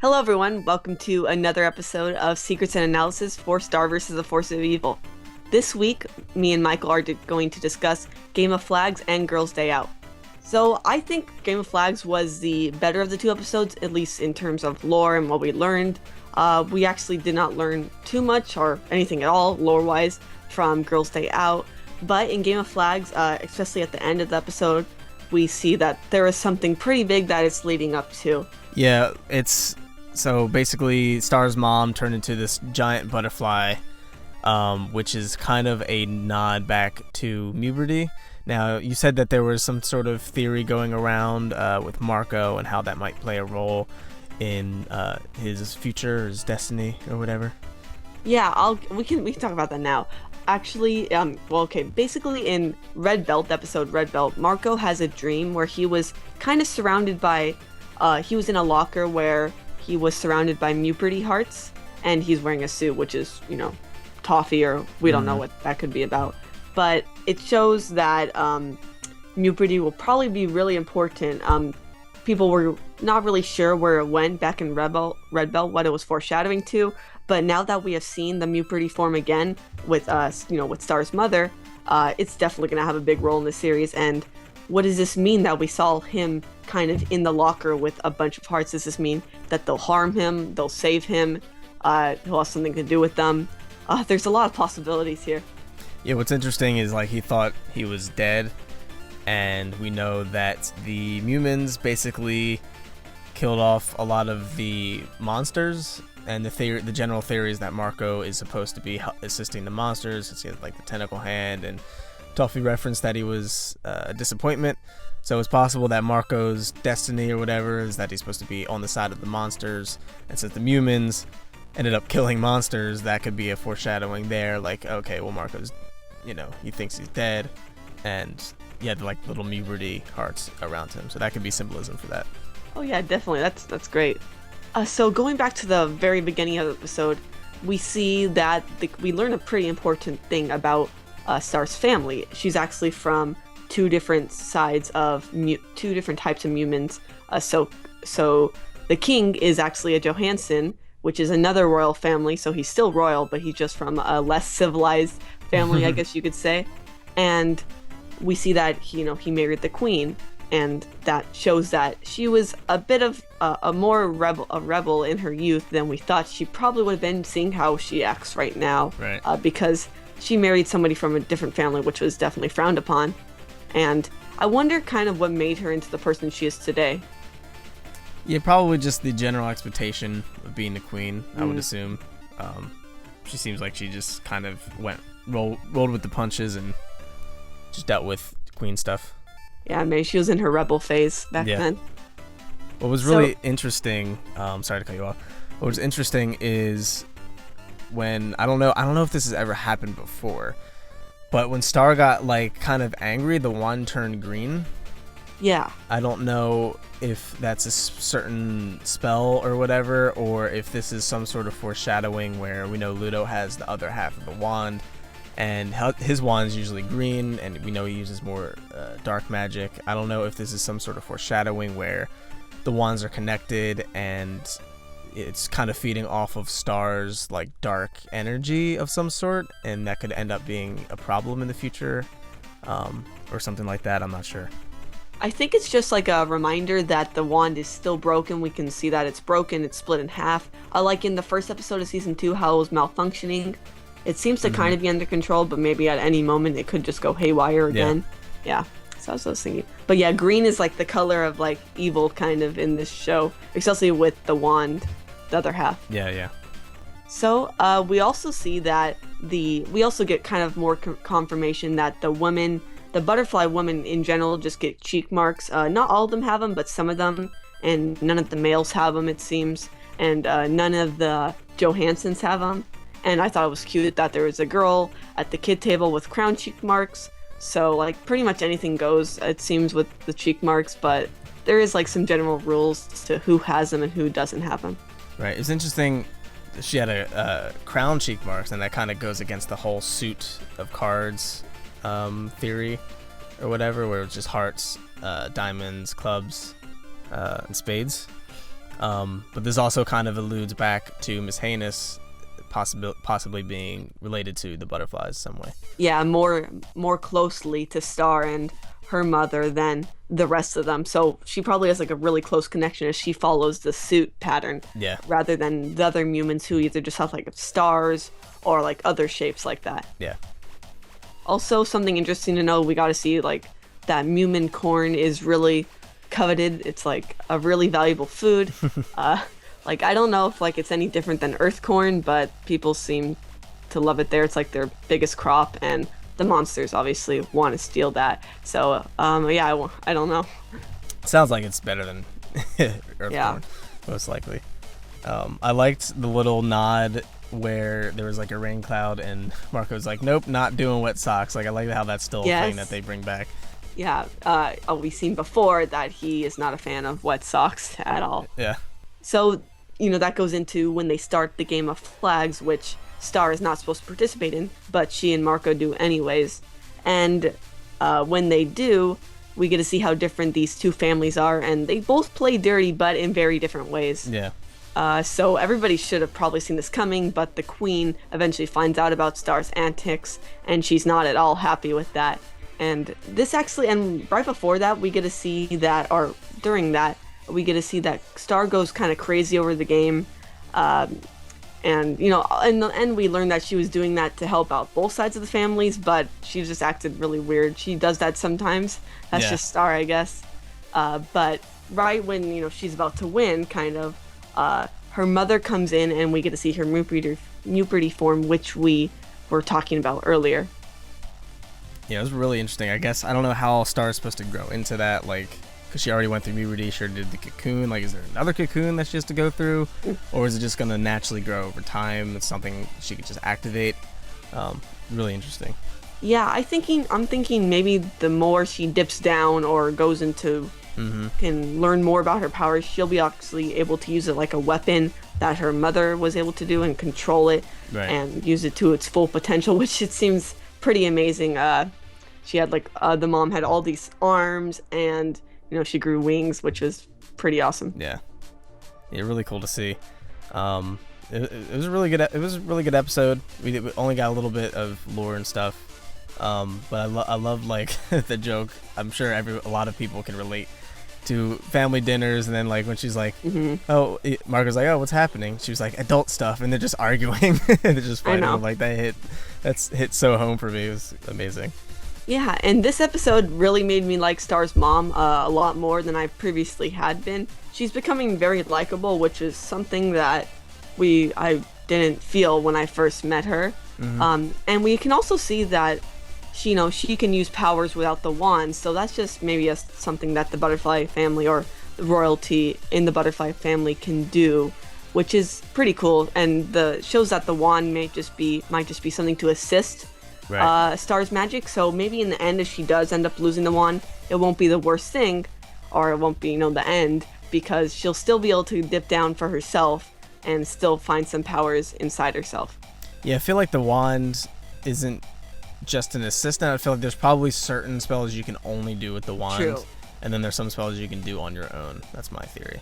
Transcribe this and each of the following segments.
Hello, everyone. Welcome to another episode of Secrets and Analysis for Star versus the Force of Evil. This week, me and Michael are going to discuss Game of Flags and Girls' Day Out. So, I think Game of Flags was the better of the two episodes, at least in terms of lore and what we learned. We actually did not learn too much or anything at all, lore-wise, from Girls' Day Out. But in Game of Flags, especially at the end of the episode, we see that there is something pretty big that it's leading up to. Yeah, it's so basically Star's mom turned into this giant butterfly, which is kind of a nod back to Muberty. Now, you said that there was some sort of theory going around with Marco and how that might play a role in his future, his destiny, or whatever. Yeah, we can talk about that now. Actually, basically in Red Belt episode Red Belt, Marco has a dream where he was kind of surrounded by, he was in a locker where he was surrounded by Muberty hearts, and he's wearing a suit, which is, toffee, or we don't know what that could be about. But it shows that Muberty will probably be really important. People were not really sure where it went back in Red Belt, what it was foreshadowing to. But now that we have seen the Muberty form again with with Star's mother, it's definitely going to have a big role in the series. And what does this mean that we saw him kind of in the locker with a bunch of hearts? Does this mean that they'll harm him, they'll save him, he'll have something to do with them? There's a lot of possibilities here. Yeah, what's interesting is he thought he was dead, and we know that the Mumins basically killed off a lot of the monsters. And the general theory is that Marco is supposed to be assisting the monsters. It's the tentacle hand, and Toffee referenced that he was a disappointment. So it's possible that Marco's destiny or whatever is that he's supposed to be on the side of the monsters. And since the Mumins ended up killing monsters, that could be a foreshadowing there. Okay, well, Marco's, he thinks he's dead. And he had little Muberty hearts around him. So that could be symbolism for that. Oh yeah, definitely. That's great. So going back to the very beginning of the episode, we see that we learn a pretty important thing about Star's family. She's actually from two different sides of two different types of Mumins. So the king is actually a Johansson, which is another royal family. So he's still royal, but he's just from a less civilized family, I guess you could say. And we see that he married the queen. And that shows that she was a bit of a rebel in her youth than we thought she probably would have been, seeing how she acts right now. Right. Because she married somebody from a different family, which was definitely frowned upon. And I wonder kind of what made her into the person she is today. Yeah, probably just the general expectation of being the queen, I would assume. She seems like she just kind of rolled with the punches and just dealt with queen stuff. Yeah, maybe she was in her rebel phase back then. What was really interesting, sorry to cut you off. What was interesting is when I don't know if this has ever happened before, but when Star got kind of angry, the wand turned green. Yeah. I don't know if that's a certain spell or whatever, or if this is some sort of foreshadowing where we know Ludo has the other half of the wand. And his wand is usually green, and we know he uses more dark magic. I don't know if this is some sort of foreshadowing where the wands are connected, and it's kind of feeding off of Star's dark energy of some sort, and that could end up being a problem in the future, or something like that. I'm not sure. I think it's just a reminder that the wand is still broken. We can see that it's broken, it's split in half. Like in the first episode of season 2, how it was malfunctioning. It seems to kind of be under control, but maybe at any moment it could just go haywire again. Yeah. So that's what I was thinking. But yeah, green is the color of evil kind of in this show, especially with the wand, the other half. Yeah. So we also see that we also get kind of more confirmation that the butterfly women in general just get cheek marks. Not all of them have them, but some of them, and none of the males have them, it seems, and none of the Johanssons have them. And I thought it was cute that there was a girl at the kid table with crown cheek marks. So pretty much anything goes, it seems, with the cheek marks, but there is some general rules to who has them and who doesn't have them. Right. It's interesting. She had a crown cheek marks, and that kind of goes against the whole suit of cards theory or whatever, where it's just hearts, diamonds, clubs, and spades. But this also kind of alludes back to Miss Hanus possibly being related to the butterflies some way. Yeah, more closely to Star and her mother than the rest of them. So she probably has like a really close connection as she follows the suit pattern. Yeah. Rather than the other humans who either just have like stars or like other shapes like that. Yeah. Also, something interesting to know, we got to see like that Mumin corn is really coveted. It's like a really valuable food. Like I don't know if like it's any different than Earth corn, but people seem to love it there. It's like their biggest crop, and the monsters obviously want to steal that. So yeah, I don't know. Sounds like it's better than Earth corn, most likely. I liked the little nod where there was like a rain cloud and Marco's like, nope, not doing wet socks. Like I like how that's still a thing that they bring back. Yeah, we've seen before that he is not a fan of wet socks at all. Yeah. So, that goes into when they start the game of flags, which Star is not supposed to participate in, but she and Marco do anyways. And when they do, we get to see how different these two families are, and they both play dirty, but in very different ways. Yeah. So everybody should have probably seen this coming, but the queen eventually finds out about Star's antics, and she's not at all happy with that. And this actually, and right before that, we get to see that, or during that, we get to see that Star goes kind of crazy over the game. And, in the end, we learned that she was doing that to help out both sides of the families, but she just acted really weird. She does that sometimes. That's just Star, I guess. But right when, she's about to win, kind of, her mother comes in, and we get to see her Muperty form, which we were talking about earlier. Yeah, it was really interesting. I guess I don't know how Star is supposed to grow into that, like, because she already went through puberty, she did the cocoon. Like, is there another cocoon that she has to go through, or is it just gonna naturally grow over time? It's something she could just activate. Really interesting. Yeah, I'm thinking maybe the more she dips down or goes into, can learn more about her powers, she'll be actually able to use it like a weapon that her mother was able to do and control it and use it to its full potential, which it seems pretty amazing. She had like the mom had all these arms, and she grew wings, which was pretty awesome. Yeah, really cool to see. It was a really good. It was a really good episode. We only got a little bit of lore and stuff, but I love like the joke. I'm sure a lot of people can relate to family dinners, and then like when she's like, Marco's like, oh, what's happening? She was like, adult stuff, and they're just arguing and they're just fighting. Like that's hit so home for me. It was amazing. Yeah, and this episode really made me like Star's mom a lot more than I previously had been. She's becoming very likable, which is something that I didn't feel when I first met her. And we can also see that she can use powers without the wand, so that's just maybe something that the butterfly family or the royalty in the butterfly family can do, which is pretty cool. And shows that the wand might just be something to assist Star's magic. So maybe in the end, if she does end up losing the wand, it won't be the worst thing, or it won't be the end, because she'll still be able to dip down for herself and still find some powers inside herself. Yeah, I feel like the wand isn't just an assistant. I feel like there's probably certain spells you can only do with the wand. True. And then there's some spells you can do on your own. That's my theory.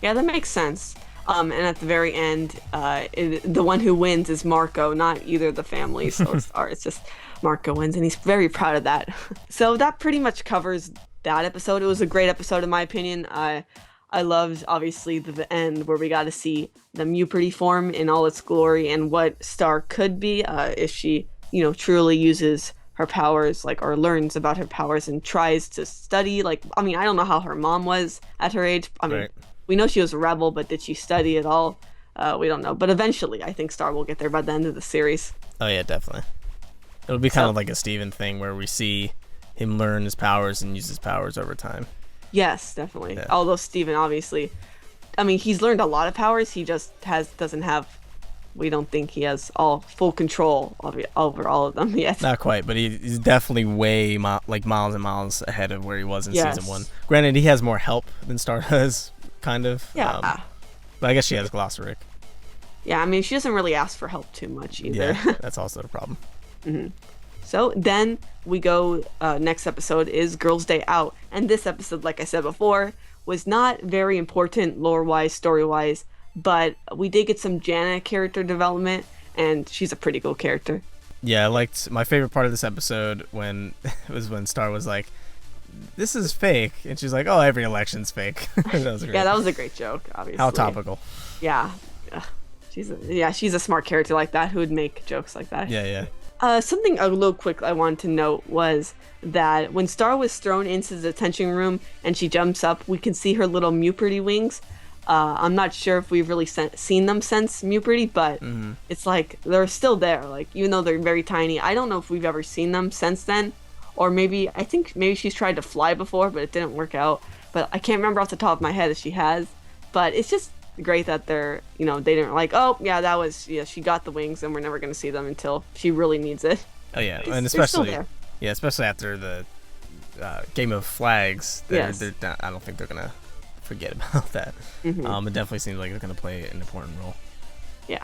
Yeah, that makes sense. And at the very end, the one who wins is Marco, not either of the families or Star. It's just Marco wins, and he's very proud of that. So that pretty much covers that episode. It was a great episode, in my opinion. I loved, obviously, the end where we got to see the Muperty form in all its glory and what Star could be if she, truly uses her powers, or learns about her powers and tries to study. I don't know how her mom was at her age. We know she was a rebel, but did she study at all? We don't know. But eventually, I think Star will get there by the end of the series. Oh, yeah, definitely. It'll be kind of like a Steven thing where we see him learn his powers and use his powers over time. Yes, definitely. Yeah. Although Steven, obviously, he's learned a lot of powers. He just doesn't have, we don't think he has full control over all of them yet. Not quite, but he's definitely way miles and miles ahead of where he was in season 1. Granted, he has more help than Star does, kind of. Yeah. But I guess she has Glossaric. Yeah, she doesn't really ask for help too much either. Yeah, that's also a problem. So then we go, next episode is Girls' Day Out. And this episode, like I said before, was not very important lore-wise, story-wise, but we did get some Janna character development, and she's a pretty cool character. Yeah, I liked my favorite part of this episode when was when Star was like, "This is fake," and she's like, "Oh, every election's fake." That was great. Yeah, that was a great joke, obviously. How topical. Yeah. Ugh. She's a smart character like that who would make jokes like that. Yeah. Something a little quick I wanted to note was that when Star was thrown into the detention room and she jumps up, we can see her little Muperty wings. I'm not sure if we've really seen them since Muperty, but it's like they're still there. Like, even though they're very tiny, I don't know if we've ever seen them since then. Or I think maybe she's tried to fly before, but it didn't work out. But I can't remember off the top of my head if she has. But it's just great that they're, they didn't like, oh, yeah, she got the wings and we're never going to see them until she really needs it. Oh, yeah. And especially after the Game of Flags, I don't think they're going to forget about that. It definitely seems like they're going to play an important role. Yeah.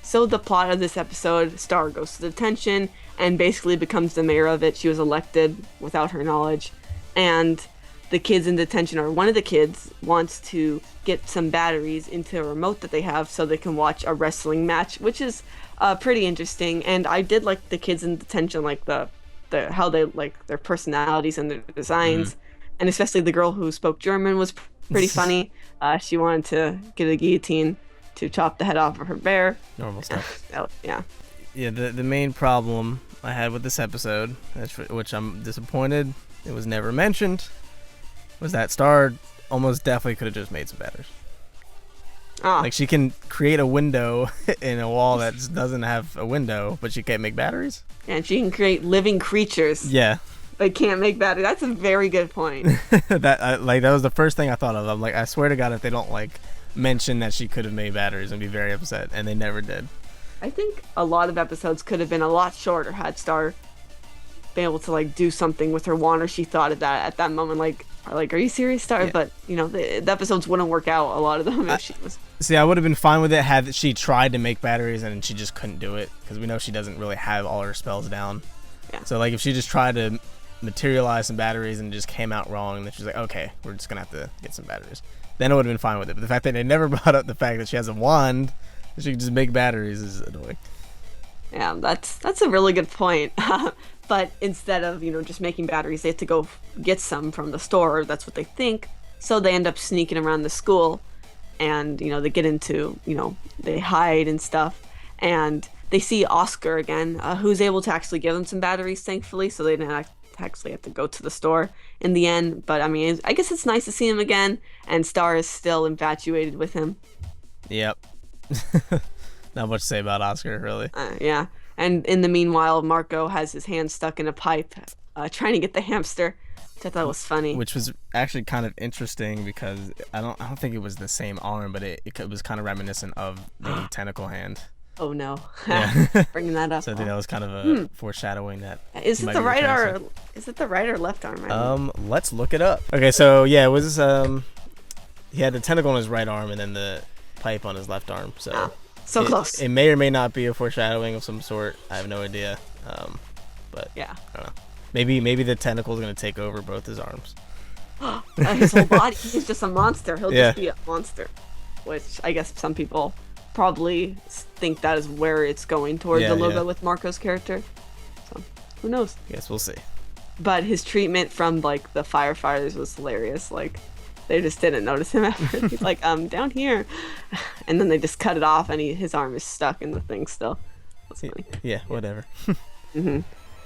So the plot of this episode, Star goes to detention and basically becomes the mayor of it. She was elected without her knowledge. And the kids in detention, or one of the kids, wants to get some batteries into a remote that they have so they can watch a wrestling match, which is pretty interesting. And I did like the kids in detention, like the how they like their personalities and their designs. And especially the girl who spoke German was pretty funny. She wanted to get a guillotine to chop the head off of her bear. Normal stuff. Yeah. Yeah, the main problem I had with this episode, which I'm disappointed it was never mentioned, was that Star almost definitely could have just made some batteries. Like, she can create a window in a wall that doesn't have a window, but she can't make batteries. And she can create living creatures. Yeah. But can't make batteries. That's a very good point. that was the first thing I thought of. I'm like, I swear to God, if they don't mention that she could have made batteries, I'd be very upset, and they never did. I think a lot of episodes could have been a lot shorter had Star been able to do something with her wand, or she thought of that at that moment. Like, are you serious, Star? Yeah. But the episodes wouldn't work out, a lot of them, if she was. See, I would have been fine with it had she tried to make batteries and she just couldn't do it, because we know she doesn't really have all her spells down. Yeah. So if she just tried to materialize some batteries and it just came out wrong, and then she's like, okay, we're just gonna have to get some batteries, then I would have been fine with it. But the fact that they never brought up the fact that she has a wand that she can just make batteries is annoying. Yeah, that's a really good point. But instead of just making batteries, they have to go get some from the store. That's what they think. So they end up sneaking around the school, and they get into they hide and stuff, and they see Oscar again, who's able to actually give them some batteries, thankfully. So they didn't actually have to go to the store in the end. But I mean, I guess it's nice to see him again, and Star is still infatuated with him. Yep. Not much to say about Oscar, really. Yeah. And in the meanwhile, Marco has his hand stuck in a pipe, trying to get the hamster, which I thought was funny. Which was actually kind of interesting because I don't think it was the same arm, but it was kind of reminiscent of the tentacle hand. Oh no! Yeah. Bringing that up. So I think that was kind of a foreshadowing that. Is it the right or left arm? Right? Let's look it up. Okay, so yeah, it was he had the tentacle on his right arm and then the pipe on his left arm. So close. It may or may not be a foreshadowing of some sort. I have no idea. But yeah, I don't know. Maybe the tentacle is gonna take over both his arms. His whole body. He's just a monster. He'll just be a monster, which I guess some people probably think that is where it's going towards a little bit with Marco's character. So who knows? Guess we'll see. But his treatment from the firefighters was hilarious. They just didn't notice him at first. He's like, down here. And then they just cut it off and his arm is stuck in the thing still. That's funny. Yeah, whatever.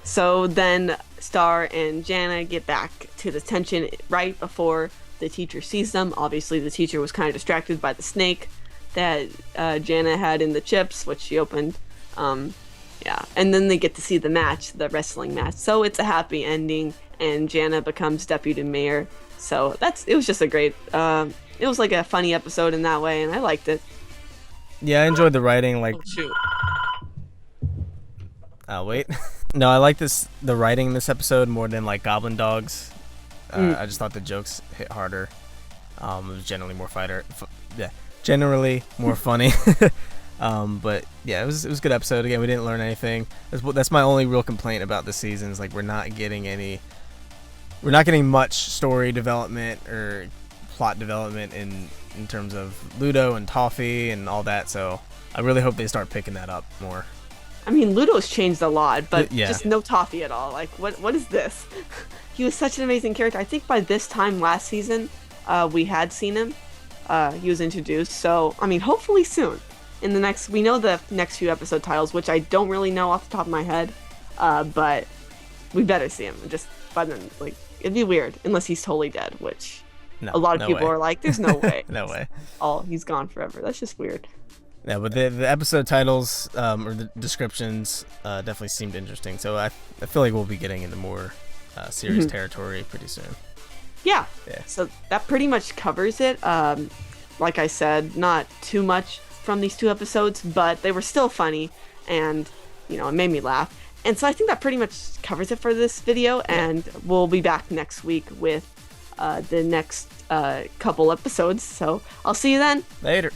So then Star and Janna get back to detention right before the teacher sees them. Obviously, the teacher was kind of distracted by the snake that Janna had in the chips, which she opened. Yeah, and then they get to see the match, the wrestling match. So it's a happy ending, and Janna becomes deputy mayor. So it was just a great, it was like a funny episode in that way, and I liked it. Yeah, I enjoyed the writing. Oh, shoot. Wait. No, I like the writing in this episode more than Goblin Dogs. I just thought the jokes hit harder. It was generally more generally more funny. But yeah, it was a good episode. Again, we didn't learn anything. That's my only real complaint about this season is we're not getting much story development or plot development in terms of Ludo and Toffee and all that. So I really hope they start picking that up more. I mean, Ludo's changed a lot, but Yeah. just no Toffee at all. Like, what is this? He was such an amazing character. I think by this time last season, we had seen him. He was introduced. So, I mean, hopefully soon. We know the next few episode titles, which I don't really know off the top of my head, but we better see him. Just by then, like, it'd be weird unless he's totally dead, which a lot of people are like, there's no way. No way. He's gone forever. That's just weird. Yeah, but the episode titles or the descriptions definitely seemed interesting. So I feel like we'll be getting into more serious territory pretty soon. Yeah. Yeah. So that pretty much covers it. Like I said, not too much from these 2 episodes, but they were still funny, and it made me laugh. And so I think that pretty much covers it for this video, and we'll be back next week with the next couple episodes. So I'll see you then. Later.